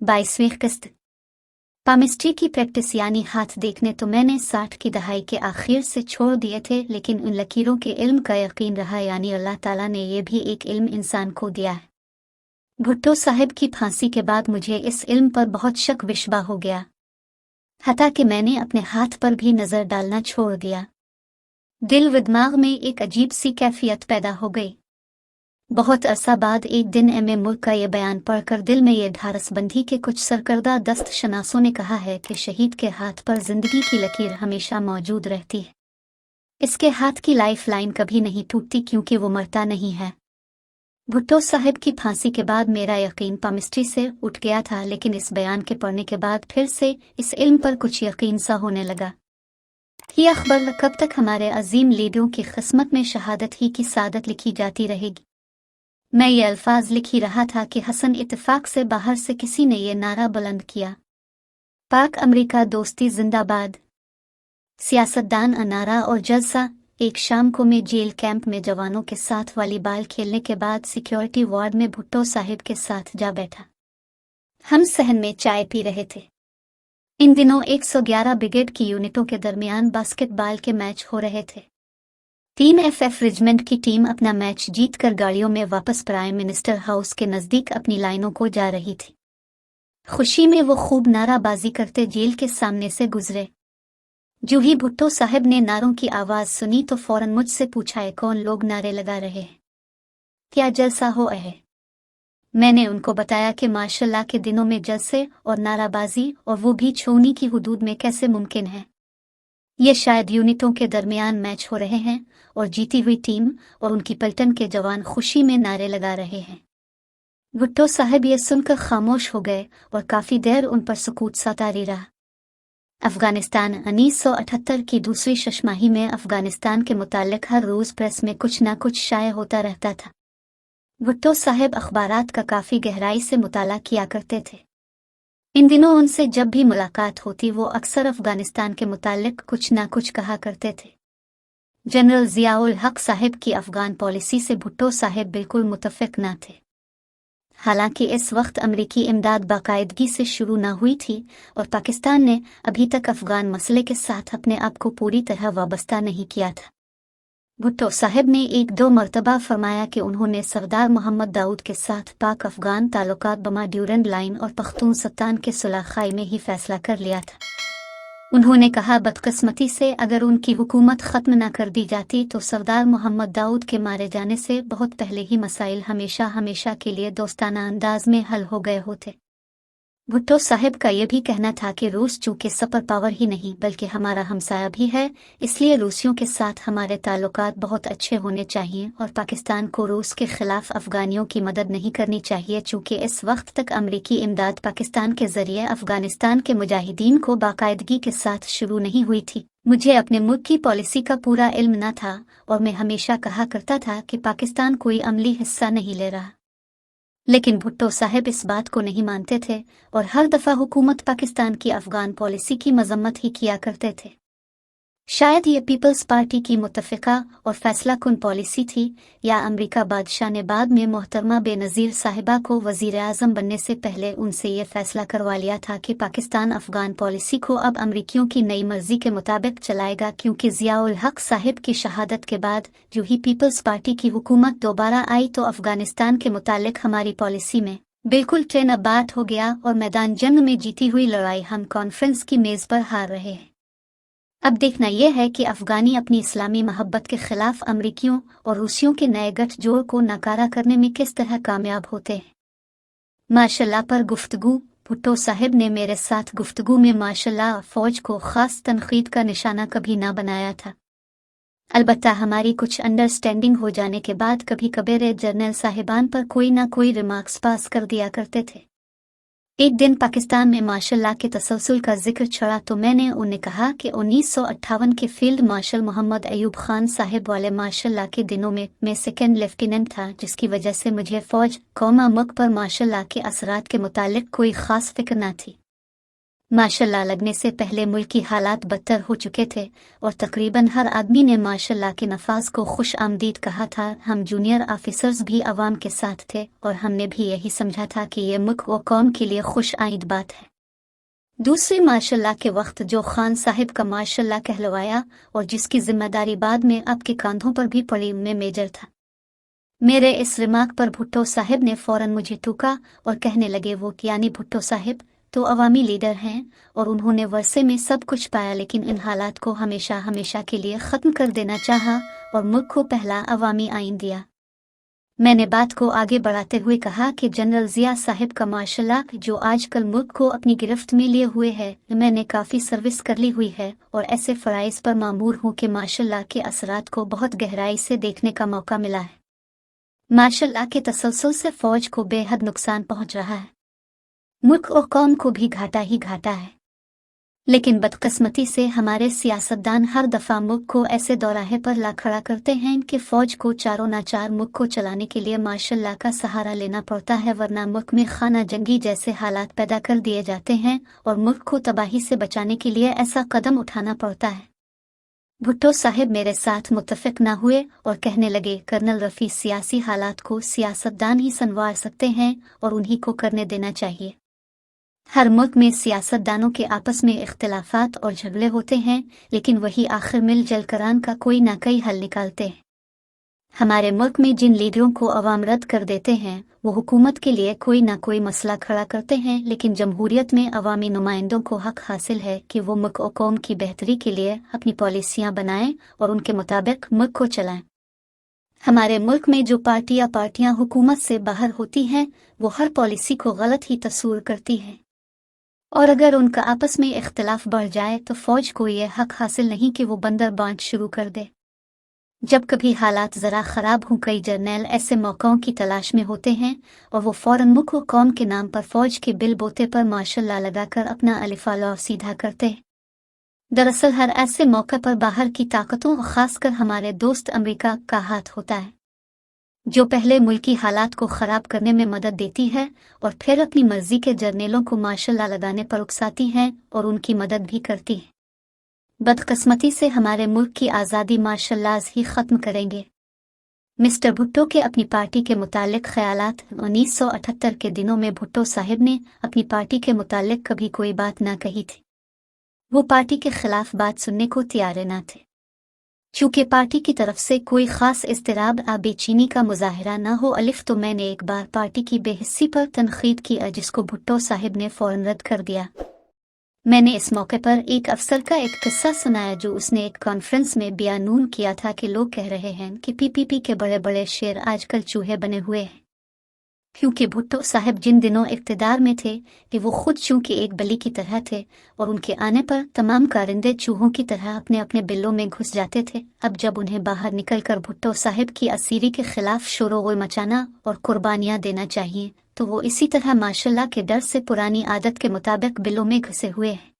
22वीं किस्त पामिस्ट्री की प्रैक्टिस यानी हाथ देखने तो मैंने 60 की दहाई के आखिर से छोड़ दिए थे, लेकिन उन लकीरों के इल्म का यकीन रहा, यानी अल्लाह ताला ने ये भी एक इल्म इंसान को दिया है। भुट्टो साहिब की फांसी के बाद मुझे इस इल्म पर बहुत शक विशबा हो गया, हता कि मैंने अपने हाथ पर भी नज़र डालना छोड़ दिया। दिल व दिमाग में एक अजीब सी कैफियत पैदा हो गई। बहुत अरसा बाद एक दिन मुल्क का ये बयान पढ़कर दिल में ये ढारस बंधी के कुछ सरकर्दा दस्त शनासों ने कहा है कि शहीद के हाथ पर जिंदगी की लकीर हमेशा मौजूद रहती है। इसके हाथ की लाइफ लाइन कभी नहीं टूटती क्योंकि वो मरता नहीं है। भुट्टो साहिब की फांसी के बाद मेरा यकीन पामिस्ट्री से उठ गया था, लेकिन इस बयान के पढ़ने के बाद फिर से इस इल्म पर कुछ यकीन सा होने लगा। ये अखबार कब तक हमारे अजीम लीडरों की किस्मत में शहादत ही की सादत लिखी जाती रहेगी। मैं ये अल्फाज लिख ही रहा था कि हसन इत्तेफाक से बाहर से किसी ने ये नारा बुलंद किया, पाक अमेरिका दोस्ती जिंदाबाद। सियासतदान अनारा और जलसा। एक शाम को मैं जेल कैंप में जवानों के साथ वॉलीबॉल खेलने के बाद सिक्योरिटी वार्ड में भुट्टो साहिब के साथ जा बैठा। हम सहन में चाय पी रहे थे। इन दिनों 111 ब्रिगेड की यूनिटों के दरमियान बास्केटबॉल के मैच हो रहे थे। 3 FF रेजिमेंट की टीम अपना मैच जीतकर गाड़ियों में वापस प्राइम मिनिस्टर हाउस के नज़दीक अपनी लाइनों को जा रही थी। खुशी में वो खूब नाराबाजी करते जेल के सामने से गुजरे। जो ही भुट्टो साहिब ने नारों की आवाज़ सुनी तो फौरन मुझसे पूछा, है कौन लोग नारे लगा रहे हैं, क्या जलसा हो है। मैंने उनको बताया कि माशाल्लाह के दिनों में जलसे और नाराबाजी, और वो भी छूनी की हुदूद में, कैसे मुमकिन है। ये शायद यूनिटों के दरमियान मैच हो रहे हैं और जीती हुई टीम और उनकी पलटन के जवान खुशी में नारे लगा रहे हैं। भुट्टो साहिब ये सुनकर खामोश हो गए और काफ़ी देर उन पर सुकूत सा तारी रहा। अफगानिस्तान 1978 की दूसरी शशमाही में अफगानिस्तान के मुताल्लिक हर रोज़ प्रेस में कुछ ना कुछ शाये होता रहता था। भुट्टो साहिब अखबारात का काफ़ी गहराई से मुताला किया करते थे। इन दिनों उनसे जब भी मुलाकात होती वो अक्सर अफगानिस्तान के मुताल्लिक कुछ ना कुछ कहा करते थे। जनरल ज़ियाउल हक साहिब की अफगान पॉलिसी से भुट्टो साहिब बिल्कुल मुतफ़िक न थे। हालांकि इस वक्त अमरीकी इमदाद बाकायदगी से शुरू न हुई थी और पाकिस्तान ने अभी तक अफगान मसले के साथ अपने आप को पूरी तरह वाबस्ता नहीं किया था। भुट्टो साहिब ने 1-2 मरतबा फरमाया कि उन्होंने सरदार मोहम्मद दाऊद के साथ पाक अफगान ताल्लुकात बमा ड्यूरेंड लाइन और पख्तूनख्वा के सुलह-खाई में ही फैसला कर लिया था। उन्होंने कहा, बदकिस्मती से अगर उनकी हुकूमत ख़त्म न कर दी जाती तो सरदार मोहम्मद दाऊद के मारे जाने से बहुत पहले ही मसाइल हमेशा हमेशा के लिए दोस्ताना अंदाज में हल हो गए होते। भुट्टो साहिब का यह भी कहना था कि रूस चूँकि सुपर पावर ही नहीं बल्कि हमारा हमसाया भी है, इसलिए रूसियों के साथ हमारे ताल्लुकात बहुत अच्छे होने चाहिए और पाकिस्तान को रूस के खिलाफ अफगानियों की मदद नहीं करनी चाहिए, चूँकि इस वक्त तक अमरीकी इमदाद पाकिस्तान के जरिए अफगानिस्तान के मुजाहिदीन को बाकायदगी के साथ शुरू नहीं हुई थी। मुझे अपने मुल्क की पॉलिसी का पूरा इल्म न था और मैं हमेशा कहा करता था कि पाकिस्तान कोई अमली हिस्सा नहीं ले रहा, लेकिन भुट्टो साहिब इस बात को नहीं मानते थे और हर दफ़ा हुकूमत पाकिस्तान की अफगान पॉलिसी की मजम्मत ही किया करते थे। शायद ये पीपल्स पार्टी की मुतफ़िका और फैसला कुन पॉलिसी थी, या अमरीका बादशाह ने बाद में मोहतरमा बेनज़ीर साहिबा को वज़ीर आज़म बनने से पहले उनसे ये फैसला करवा लिया था कि पाकिस्तान अफगान पॉलिसी को अब अमरीकियों की नई मर्जी के मुताबिक चलाएगा, क्योंकि ज़ियाउल हक साहिब की शहादत के बाद जो ही पीपल्स पार्टी की हुकूमत दोबारा आई तो अफगानिस्तान के मुतालिक हमारी पॉलिसी में बिल्कुल ट्रेन अबात हो गया और मैदान जंग में जीती हुई लड़ाई हम कॉन्फ्रेंस की मेज़ पर हार रहे हैं। अब देखना यह है कि अफगानी अपनी इस्लामी मोहब्बत के खिलाफ अमरीकियों और रूसियों के नए गठजोड़ को नाकारा करने में किस तरह कामयाब होते हैं। माशाल्लाह पर गुफ्तगू। भुट्टो साहिब ने मेरे साथ गुफ्तगू में माशाल्लाह फ़ौज को ख़ास तनक़ीद का निशाना कभी ना बनाया था। अलबत्ता हमारी कुछ अंडरस्टैंडिंग हो जाने के बाद कभी कबीर जनरल साहिबान पर कोई ना कोई रिमार्क्स पास कर दिया करते थे। एक दिन पाकिस्तान में मार्शल के तसलसल का जिक्र छड़ा तो मैंने उन्हें कहा कि 1958 के फील्ड मार्शल मोहम्मद अयूब खान साहिब वाले मार्शल के दिनों में मैं सेकेंड लेफ्टिनेंट था, जिसकी वजह से मुझे फ़ौज कौमा मुल्क पर मार्शल के असरात के मुतालिक कोई ख़ास फ़िक्र न थी। माशाल्लाह लगने से पहले मुल्क की हालात बदतर हो चुके थे और तकरीबन हर आदमी ने माशाल्लाह के नफाज को खुश आमदीद कहा था। हम जूनियर ऑफिसर्स भी अवाम के साथ थे और हमने भी यही समझा था कि ये मुल्क व कौम के लिए खुश आइद बात है। दूसरे माशाल्लाह के वक्त जो खान साहिब का माशाल्लाह कहलवाया और जिसकी जिम्मेदारी बाद में आपके कांधों पर भी पड़ी, में मेजर था। मेरे इस रिमार्क पर भुट्टो साहिब ने फौरन मुझे टूका और कहने लगे, वो यानी भुट्टो साहिब तो अवामी लीडर हैं और उन्होंने वर्षे में सब कुछ पाया, लेकिन इन हालात को हमेशा हमेशा के लिए ख़त्म कर देना चाहा और मुल्क को पहला अवामी आइन दिया। मैंने बात को आगे बढ़ाते हुए कहा कि जनरल ज़िया साहिब का माशाल्लाह जो आजकल मुल्क को अपनी गिरफ्त में लिए हुए है, मैंने काफ़ी सर्विस कर ली हुई है और ऐसे फ़राइज़ पर मामूर हूँ कि माशाल्लाह के असरात को बहुत गहराई से देखने का मौका मिला है। माशाल्लाह के तसलसल से फ़ौज को बेहद नुकसान पहुँच रहा है, मुल्क और कौम को भी घाटा ही घाटा है। लेकिन बदकिस्मती से हमारे सियासतदान हर दफ़ा मुल्क को ऐसे दौराहे पर ला खड़ा करते हैं कि फ़ौज को चारों नाचार मुल्क को चलाने के लिए माशाल्लाह का सहारा लेना पड़ता है, वरना मुल्क में खाना जंगी जैसे हालात पैदा कर दिए जाते हैं और मुल्क को तबाही से बचाने के लिए ऐसा कदम उठाना पड़ता है। भुट्टो साहिब मेरे साथ मुत्तफिक ना हुए और कहने लगे, कर्नल रफ़ी, सियासी हालात को सियासतदान ही संवार सकते हैं और उन्हीं को करने देना चाहिए। हर मुल्क में सियासतदानों के आपस में इख्तिलाफात और झगड़े होते हैं, लेकिन वही आखिर मिल जल करान का कोई ना कोई हल निकालते हैं। हमारे मुल्क में जिन लीडरों को अवाम रद्द कर देते हैं वो हुकूमत के लिए कोई ना कोई मसला खड़ा करते हैं, लेकिन जमहूरियत में अवामी नुमाइंदों को हक हासिल है कि वो मुल्क और कौम की बेहतरी के लिए अपनी पॉलिसियाँ बनाएं और उनके मुताबिक मुल्क को चलाएं। हमारे मुल्क में जो पार्टियां हुकूमत से बाहर होती हैं वो हर पॉलिसी को गलत ही तस्वूर करती हैं और अगर उनका आपस में इख्तिलाफ बढ़ जाए तो फ़ौज को ये हक हासिल नहीं कि वो बंदर बांट शुरू कर दे। जब कभी हालात ज़रा ख़राब हों, कई जर्नैल ऐसे मौक़ों की तलाश में होते हैं और वो फ़ौरन मुल्क व कौम के नाम पर फ़ौज के बिल बोते पर माशाल्लाह लगाकर अपना अलिफ़ा लौ सीधा करते हैं। दरअसल हर ऐसे मौके पर बाहर की ताकतों और ख़ासकर हमारे दोस्त अमेरिका का हाथ होता है, जो पहले मुल्की हालात को ख़राब करने में मदद देती है और फिर अपनी मर्ज़ी के जर्नेलों को माशाल्लाह लगाने पर उकसाती है और उनकी मदद भी करती है। बदकिस्मती से हमारे मुल्क की आज़ादी माशाल्लाह ही ख़त्म करेंगे। मिस्टर भुट्टो के अपनी पार्टी के मुतालिक ख़यालात 1978 के दिनों में भुट्टो साहिब ने अपनी पार्टी के मुतालिक कभी कोई बात ना कही थी। वो पार्टी के ख़िलाफ़ बात सुनने को तैयार ना थे। चूँकि पार्टी की तरफ से कोई ख़ास इज़्तिराब या बेचैनी का मुज़ाहिरा न हो अलिफ, तो मैंने एक बार पार्टी की बेहिस्सी पर तनक़ीद की, जिसको भुट्टो साहिब ने फ़ौरन रद्द कर दिया। मैंने इस मौके पर एक अफसर का एक किस्सा सुनाया जो उसने एक कॉन्फ्रेंस में बयान किया था कि लोग कह रहे हैं कि पीपीपी के बड़े बड़े शेर आजकल चूहे बने हुए हैं, क्योंकि भुट्टो साहिब जिन दिनों इक़्तिदार में थे कि वो खुद चूँकि एक बली की तरह थे और उनके आने पर तमाम कारिंदे चूहों की तरह अपने अपने बिलों में घुस जाते थे। अब जब उन्हें बाहर निकलकर भुट्टो साहिब की असीरी के ख़िलाफ़ शोर-ओ-गुल मचाना और कुर्बानियाँ देना चाहिए, तो वो इसी तरह माशाल्लाह के डर से पुरानी आदत के मुताबिक बिलों में घुसे हुए हैं।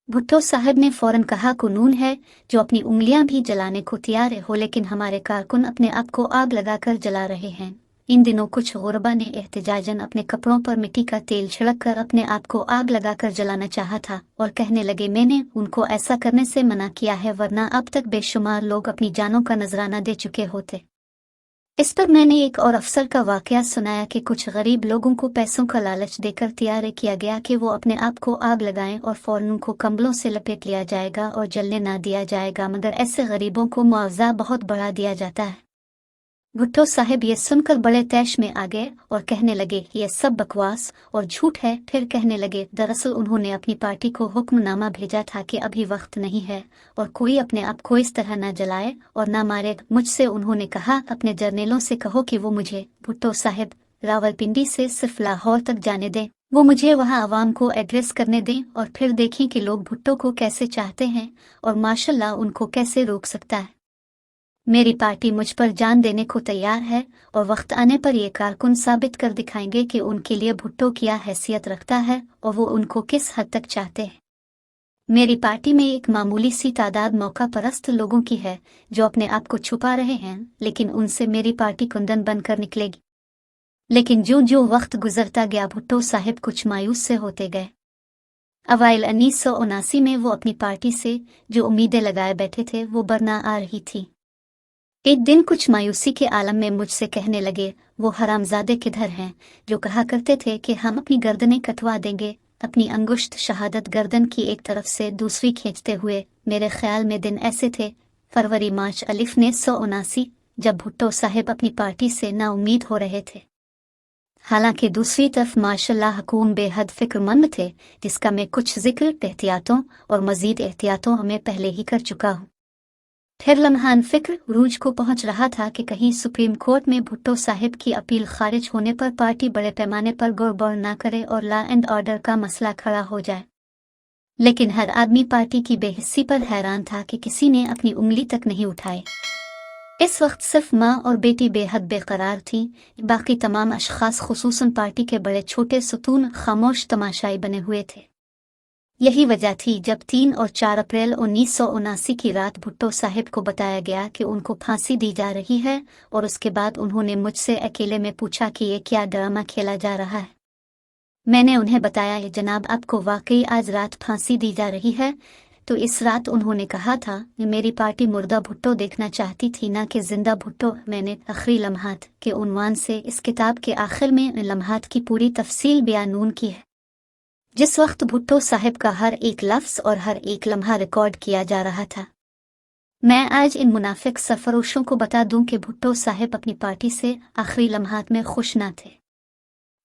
भुट्टो साहब ने फ़ौरन कहा, कानून है जो अपनी उंगलियां भी जलाने को तैयार हो, लेकिन हमारे कारकुन अपने आप को आग लगाकर जला रहे हैं। इन दिनों कुछ गुरबा ने एहतिजाजन अपने कपड़ों पर मिट्टी का तेल छिड़क कर अपने आप को आग लगाकर जलाना चाहा था और कहने लगे, मैंने उनको ऐसा करने से मना किया है, वरना अब तक बेशुमार लोग अपनी जानों का नजराना दे चुके होते। इस पर मैंने एक और अफसर का वाकया सुनाया कि कुछ गरीब लोगों को पैसों का लालच देकर तैयार किया गया कि वो अपने आप को आग लगाएं और फौरन उनको कंबलों से लपेट लिया जाएगा और जलने ना दिया जाएगा, मगर ऐसे गरीबों को मुआवजा बहुत बढ़ा दिया जाता है। भुट्टो साहिब ये सुनकर बड़े तैश में आ गए और कहने लगे, ये सब बकवास और झूठ है। फिर कहने लगे, दरअसल उन्होंने अपनी पार्टी को हुक्मनामा भेजा था कि अभी वक्त नहीं है और कोई अपने आप को इस तरह ना जलाए और ना मारे। मुझसे उन्होंने कहा, अपने जर्नेलों से कहो कि वो मुझे भुट्टो साहिब रावलपिंडी से सिर्फ लाहौर तक जाने दें, वो मुझे वहां आवाम को एड्रेस करने दें और फिर देखें कि लोग भुट्टो को कैसे चाहते हैं और माशाल्लाह उनको कैसे रोक सकता है। मेरी पार्टी मुझ पर जान देने को तैयार है और वक्त आने पर ये कारकुन साबित कर दिखाएंगे कि उनके लिए भुट्टो क्या हैसियत रखता है और वो उनको किस हद तक चाहते हैं। मेरी पार्टी में एक मामूली सी तादाद मौका परस्त लोगों की है जो अपने आप को छुपा रहे हैं, लेकिन उनसे मेरी पार्टी कुंदन बनकर निकलेगी। लेकिन जो जो वक्त गुजरता गया भुट्टो साहिब कुछ मायूस से होते गए। अवाइल 1979 में वो अपनी पार्टी से जो उम्मीदें लगाए बैठे थे वो बरना आ रही थी। एक दिन कुछ मायूसी के आलम में मुझसे कहने लगे, वो हरामजादे किधर हैं जो कहा करते थे कि हम अपनी गर्दनें कटवा देंगे, अपनी अंगुश्त शहादत गर्दन की एक तरफ से दूसरी खींचते हुए। मेरे ख्याल में दिन ऐसे थे फरवरी मार्च 1979, जब भुट्टो साहिब अपनी पार्टी से नाउम्मीद हो रहे थे। हालांकि दूसरी तरफ माशाल्लाह हुकूम बेहद फिक्रमंद थे, जिसका मैं कुछ जिक्र एहतियातों और मजीद एहतियातों में पहले ही कर चुका हूँ। फिर लम्हान फिक्र रूज को पहुंच रहा था कि कहीं सुप्रीम कोर्ट में भुट्टो साहिब की अपील खारिज होने पर पार्टी बड़े पैमाने पर गड़बड़ ना करे और लॉ एंड ऑर्डर का मसला खड़ा हो जाए। लेकिन हर आदमी पार्टी की बेहिस्सी पर हैरान था कि किसी ने अपनी उंगली तक नहीं उठाई। इस वक्त सिर्फ माँ और बेटी बेहद बेकरार थीं, बाकी तमाम अशखास खुसूसन पार्टी के बड़े छोटे सुतून खामोश तमाशाई बने हुए थे। यही वजह थी जब 3 और 4 अप्रैल 1979 की रात भुट्टो साहिब को बताया गया कि उनको फांसी दी जा रही है, और उसके बाद उन्होंने मुझसे अकेले में पूछा कि ये क्या ड्रामा खेला जा रहा है। मैंने उन्हें बताया, जनाब आपको वाकई आज रात फांसी दी जा रही है। तो इस रात उन्होंने कहा था, मेरी पार्टी मुर्दा भुट्टो देखना चाहती थी ना कि जिंदा भुट्टो। मैंने आखिरी लम्हात के उन्वान से इस किताब के आखिर में इन लम्हात की पूरी तफसील बयानून की है, जिस वक्त भुट्टो साहिब का हर एक लफ्ज़ और हर एक लम्हा रिकॉर्ड किया जा रहा था। मैं आज इन मुनाफिक सरफरोशों को बता दूं कि भुट्टो साहिब अपनी पार्टी से आखिरी लम्हात में खुश न थे।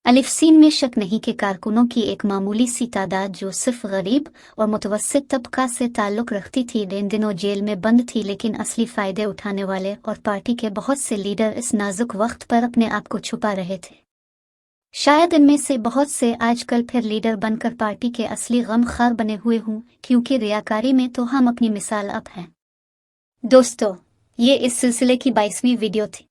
अलिफ सीन में शक नहीं कि कारकुनों की एक मामूली सी तादाद जो सिर्फ गरीब और मुतवस्सित तबका से ताल्लुक़ रखती थी, इन दिनों जेल में बंद थी, लेकिन असली फ़ायदे उठाने वाले और पार्टी के बहुत से लीडर इस नाजुक वक्त पर अपने आप को छुपा रहे थे। शायद इनमें से बहुत से आजकल फिर लीडर बनकर पार्टी के असली गम खार बने हुए हों, क्योंकि रियाकारी में तो हम अपनी मिसाल अब हैं। दोस्तों, ये इस सिलसिले की 22वीं वीडियो थी।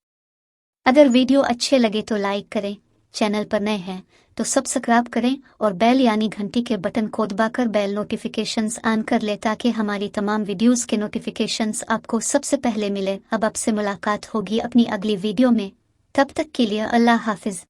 अगर वीडियो अच्छे लगे तो लाइक करें, चैनल पर नए हैं तो सब्सक्राइब करें और बेल यानी घंटी के बटन को दबाकर बेल नोटिफिकेशंस ऑन कर ले, ताकि हमारी तमाम वीडियोस के नोटिफिकेशंस आपको सबसे पहले मिले। अब आपसे मुलाकात होगी अपनी अगली वीडियो में, तब तक के लिए अल्लाह हाफिज।